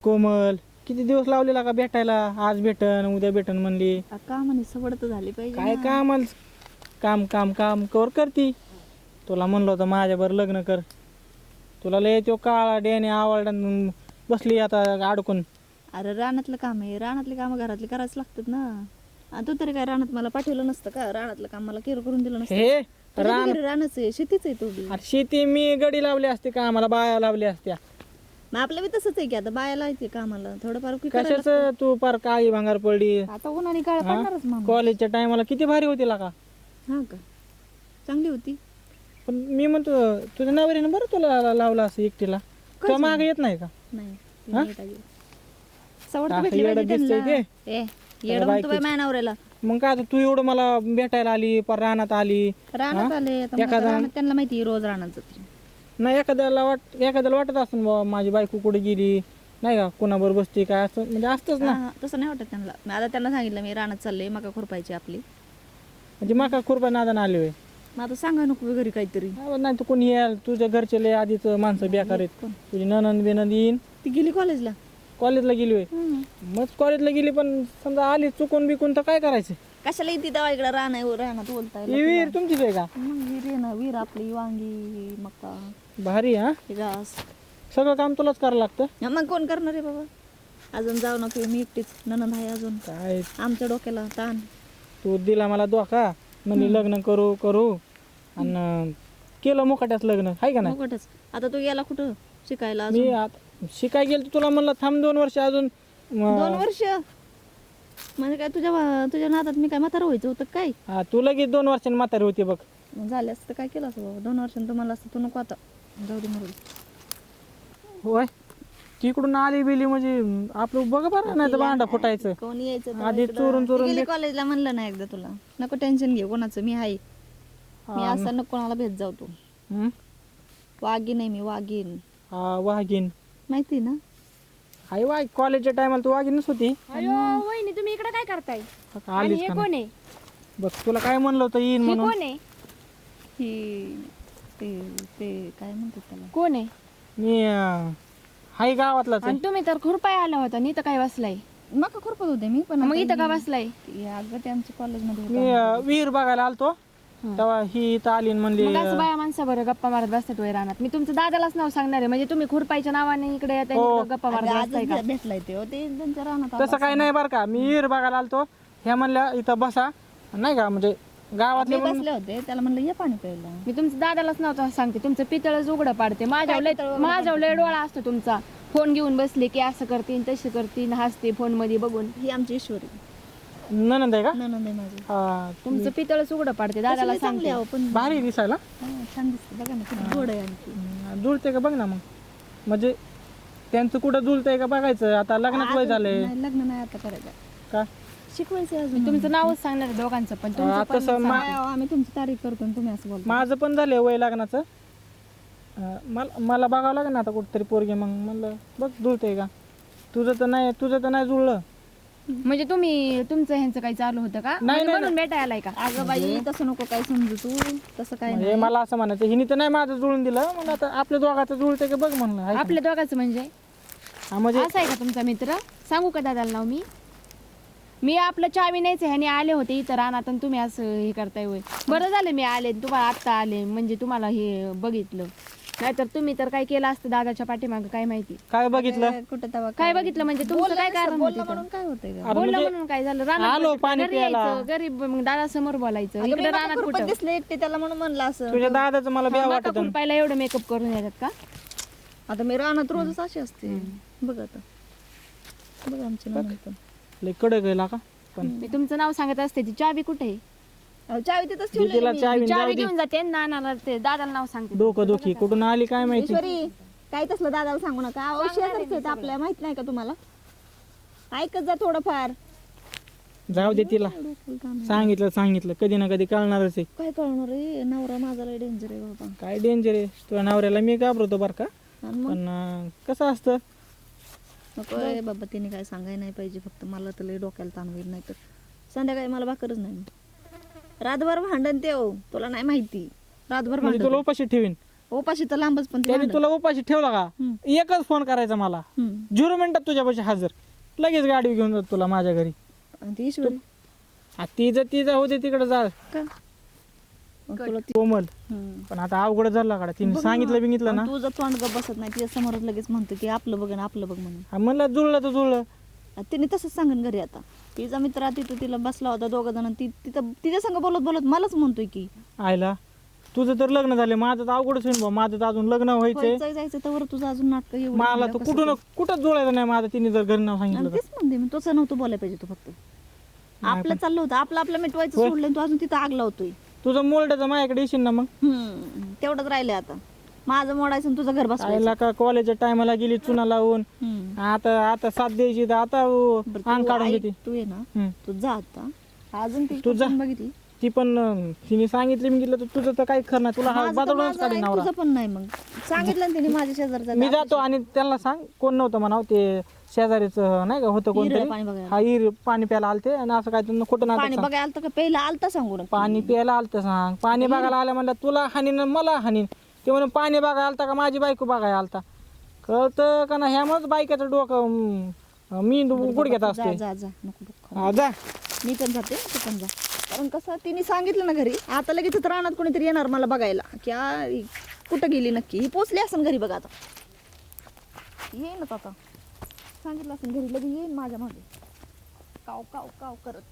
कोमल किती दिवस लावलेला का भेटायला? आज भेटन उद्या भेटन म्हणली. का म्हणे सवड तर झाली पाहिजे काय ना. काम काम काम काम कर करती. तुला म्हणलं होतं माझ्यावर लग्न कर. तुला लय तो काळा डेने आवडला बसली आता अडकून. अरे रानातलं काम आहे, रानातली कामं घरातली करायच लागतात ना. आणि तू तरी काय रानात मला पाठवलं नसतं का? रानातलं काम मला केअर करून दिलं नसतं. हे तुझ्या रान घरी रानच आहे, शेतीच आहे तू बी. अरे शेती मी गडी लावली असते का? आम्हाला बाया लावली असत्या. मग आपलं बी तसंच आहे की आता बायाला येते कामाला थोडंफार की करायला कशाच तू पार काळी भांगार पडली. लागतं. आता उन्हाने काळ पडणारच मामा. कॉलेजच्या टायमाला किती भारी होती का? हा का चांगली होती. पण मी म्हणतो तुझ्या नवरीनं बरं तुला लावला असं एकटीला. तुला मागे येत नाही का? नाही ती हा? नाही येत आली. सवड तर असं भेटली येडं पाहिजे दिसतंय त्यांना. येडं म्हणतो बाई माझ्या नवऱ्याला. मग काय आता तू एवढं मला भेटायला आली पर रानात आली. रानात आले आता मग रानात त्यांना माहिती आहे, रोज रानात जाते. नाही एखाद्याला वाटत असून बाबा माझी बायको कुठे गेली नाही का, कोणाबरोबर बसते काय असं म्हणजे असतंच ना. हा, तसं नाही वाटत त्यांना. मी आता त्यांना सांगितलं मी रानात चालले मका खुरपायची आपली. म्हणजे माका खुरपा नादान आली होय. मग आता सांगा नको घरी काहीतरी. नाही तर कोणी याल तुझ्या घरचे लय आधीच माणसं बेकार आहेत. तुझी ननंद बिनंद येईन. ती गेली कॉलेजला. कॉलेजला गेली होय. मग कॉलेजला गेली पण समजा आली चुकून बिकून तर काय करायचं? कशाला येते तेव्हा इकडे रानात बोलताय. ही विहीर तुमचीच आहे का? मग विहीर आहे ना, विहीर आपली वांगी मका भारी हा. हे घास. सगळं काम तुलाच करावं लागतं. हा, मग कोण करणार आहे बाबा? अजून जाऊ नको मी एकटीच, ननंद आहे अजून. काय आमच्या डोक्याला ताण. तू दिला मला धोका म्हणजे लग्न करू करू आणि केलं मुकाट्याच लग्न आहे का नाही? मुकटच. आता तू गेला कुठं शिकायला अजून? मी आता शिकाय गेलो तुला म्हणलं थांब 2 वर्ष अजून. 2 वर्ष म्हणजे काय तुझ्या नादात मी काय म्हातारा व्हायचं होतं काय? हा, तू लगेच 2 वर्षांनी म्हातारी होती बघ. मग झाले असतं काय केलं असं बाबा? 2 वर्षांनी तुम्हाला असतं तू नको आता. जाऊ दे मरू दे. होय तिकडून आली बिली म्हणजे आपलं बघ बरं नाही तर भांडा फुटायचं. कोणी यायचं तेव्हा आधी इकडं? चोरून ती चोरून गेली कॉलेजला म्हणलं ना एकदा तुला. नको टेन्शन घे कोणाचं, मी आहे. मी असं नको कोणाला भेट जाऊ तू. हम्म? वाघीन आहे मी, वाघीन. हा वाघीन माहिती ना? आई वाघ कॉलेजच्या टायमाला तू वाघीनच होती. अयो वहिनी तुम्ही इकडे काय करताय? आणि आलीच हे का कोण नाही? आहे? बघ तुला काय म्हणलं होतं येईन हे म्हणून. कोण आहे? ही ते ते काय म्हणतात त्याला? कोण आहे? मी हाय गावातलाच आहे. आणि तुम्ही तर खुरपाय आला होता नी तर काय बसलाय? मका खुरपत होते मी पण. मग इथं का बसलाय? अगं ते आमच्या कॉलेजमध्ये मी विहीर बघायला आलतो तेव्हा ही इथं आली आणि म्हणली मग असं बाया माणसा बरं गप्पा मारत बसतात वय रानात. मी तुमचं दादालाच नाव सांगणार आहे. म्हणजे तुम्ही खुरपायच्या नावाने इकडे येताय आणि इकडं गप्पा मारत बसताय का? भेटलाय ते हो, ते त्यांच्या रानात तसं काही नाही बरं का. मी विहीर बघायला आलतो ह्या म्हणल्या इथं बसा नाही का म्हणजे गावातले मी बसले होते. त्याला म्हणलं ये पाणी प्यायला. मी तुमचं दादालाच नाव सांगते. तुमचं पितळच उघडं पाडते. माझ्या लय डोळा असतो तुमचा. फोन घेऊन बसले की असं करतीन तसं करतीन, हसते फोन मध्ये बघून. ही आमची ईश्वरी ननंद आहे का? ननंद आहे माझी. हा तुमचं पितळच उघडं पाडते. दादाला चांगली सांगते. आहो पण भारी दिसायला. छान दिसते बघा ना, किती गोड आहे आणखी. जुळते का बघ ना मग. म्हणजे त्यांचं कुठं जुळतंय का बघायचं. आता लग्नात वय झालंय नाही, लग्न नाही आता करायचं. का? शिकवायचं मी अजून. तुमचं नावच सांगणार आहे दोघांचं पण तुमचं हा, पण तसं नाही, अहो, आम्ही तुमची तारीफ करतो आणि तुम्ही असं बोलतो. माझं पण झालंय वय लग्नाचं. मला बघावं लागेल ना आता कुठतरी पोरगे. मग म्हणलं बघ जुळतंय का. तुझं तर नाही जुळलं. म्हणजे तुम्ही तुमचं ह्यांचं काही चालू होतं का? नाही, म्हणजे म्हणून भेटायला आलाय का? अगं बाई तसं नको काय समजू तू. तसं काय म्हणजे नाही. मला असं म्हणायचं हिने तर नाही माझं जुळून दिलं. मग आता आपल्या दोघाचं जुळतंय का बघ म्हणलं. आहे का? आपल्या दोघांचं म्हणजे हा, म्हणजे असं आहे का तुमचा मित्र? सांगू का दादाला नाव मी आपलं चावी नाहीच ह्याने आले होते इथं रानात आणि तुम्ही असं हे करताय होय. बरं झालं मी आले तुम्हाला आत्ता आले म्हणजे तुम्हाला हे बघितलं. नाहीतर तुम्ही तर काय केलं असतं दादाच्या पाठीमागं काय माहिती. काय बघितलं? कुठं तेव्हा काय बघितलं म्हणजे तुमचं काय कारण बोलणं होतं? म्हणून काय होतंय का? अरे बोललं म्हणजे म्हणून काय झालं? आलो रानात पाणी घरी प्यायला. यायचं गरीब मग दादा समोर बोलायचं. अगं, मी इकडे मका रानात खुरपत कुठं दिसले एकटे त्याला म्हणून म्हणलं असं. तुझ्या दादाचं मला ब्या वाटत. खुरपायला एवढं मेकअप करून येतात का? आता मी रानात रोजच अशी असते. बघ आता बघ आमची नणंद पण. लय कडक गेला का पण. मी तुमचं नाव सांगत असते. ती चावी कुठे आहे? अहो, चावी तिथंच तिला ठेवली चावी जाऊ चावी दे. घेऊन जाते नानाला ते दादाला नाव सांगते. डोकं दुखी कुठून आली काय माहिती. ईश्वरी काय तसलं दादाला सांगू नका. औषध आपल्याला माहित नाही का तुम्हाला? ऐकत जा थोडंफार. जाऊ दे तिला. सांगितलं कधी ना कधी कळणारच आहे. काय कळणार रे, नवरा माझा लय डेंजर आहे बाबा. काय डेंजर आहे तुझ्या नवऱ्याला. मी घाबरतो बरं का. आणि मग पण कसं असतं नको रे बाबा, तिने काय सांगाय नाही पाहिजे. फक्त मला तर लय डोक्याला ताण होईल. नाही तर संध्याकाळी मला भाकरच नाही. रातभर भांडण ते हो, तुला नाही माहिती. रातभर म्हणजे तुला भांडण. उपाशी ठेवीन. उपाशी तर लांबच पण ते त्याने भांडण. तुला उपाशी ठेवला का हम्म. एकच फोन करायचा मला, हम्म. 0 मिनिटात तुझ्यापाशी हजर, लगेच गाडी घेऊन जात तुला माझ्या घरी. आणि ती ईश्वरी तिचं होते तिकडे जा का मग तुला ती- कोमल. हम्म. पण आता अवघड झालं का तिने बघ सांगितलं बिगितलं ना, पण तुझं तोंड गप बसत नाही, तिच्या समोरच लगेच म्हणतो की आपलं बघ ना आपलं बघ म्हणून. हा म्हणलं जुळलं तर जुळलं. आणि तिने तसंच सांगन घरी आता. तिचा मित्र तिथं तिला बसला होता दोघं जण, ती तिथं तिच्या संग बोलत बोलत मलाच म्हणतोय की आयला तुझं तर लग्न झालं, माझं तर अवघडच होईल बा. माझं तर अजून लग्न व्हायचंय. जायचं तर तुझं अजून नाटक एवढं मला म्हणल्यावर तर कसं कुठं काय? कुठं जुळायचं नाही माझं, तिने जर घरी नाव सांगितलं आणि तर. तेच म्हणते मी, तसं नव्हतं बोलायला पाहिजे तू फक्त. आपलं चाललं होतं, आपलं मिटवायचं होय. सोडलं आणि तू अजून तिथं आग लावतोय. तुझं मोल्डाचं माझ्याकडे येशील ना मग. तेवढंच राहिलंय आता. माझं मोडायचं आणि तुझं घर बसवायचं. आईला का कॉलेजच्या टायमाला गेली चुना लावून, हम्म. आता साथ द्यायची तर आता बरं, अंग तू काढून ऐक, घेते. तू ये ना, हम्म. तू जा आता. अजून ती तू जा. पसंत बघितली. ती पण तिने सांगितलं मी तर तुझं तर काही खरं नाही, तुला हा माझं तर बदलूनच माझं काढी आहे, नवरा. तुझं पण नाही. मग सांगितलं ना तिने माझ्या शेजारचा मी जातो आणि त्यांना सांग कोण नव्हतं म्हणावं, ते शेजारीच नाही का होतं कोणतरी. पाणी बघायला. हा हिर पाणी प्यायला आलते आणि असं काय त्यांना खोटं पाणी नाटक सांग. बघायला आलतं का पहिला आलता सांगू नका. पाणी प्यायला आलतं सांग. पाणी बघायला आलं म्हणलं तुला हानीन आणि मला हानीन. ते म्हणून पाणी बघायला आलता का माझी बायको बघायला आलता, कळतं का ना. ह्यामुळेच बायकाचं डोकं मी गुडघ्यात जा असते. जा जा नको डोकं. हा, जा. मी पण जाते, तू पण जा. कारण कसं तिने सांगितलं ना घरी, आता लगेच इथं रानात कोणीतरी येणार मला बघायला की ही कुठं गेली नक्की. ही पोचली असेल घरी बघा आता. येईनच आता. सांगितलं असेल घरी लगेच येईन माझ्या मागे काव काव काव करत.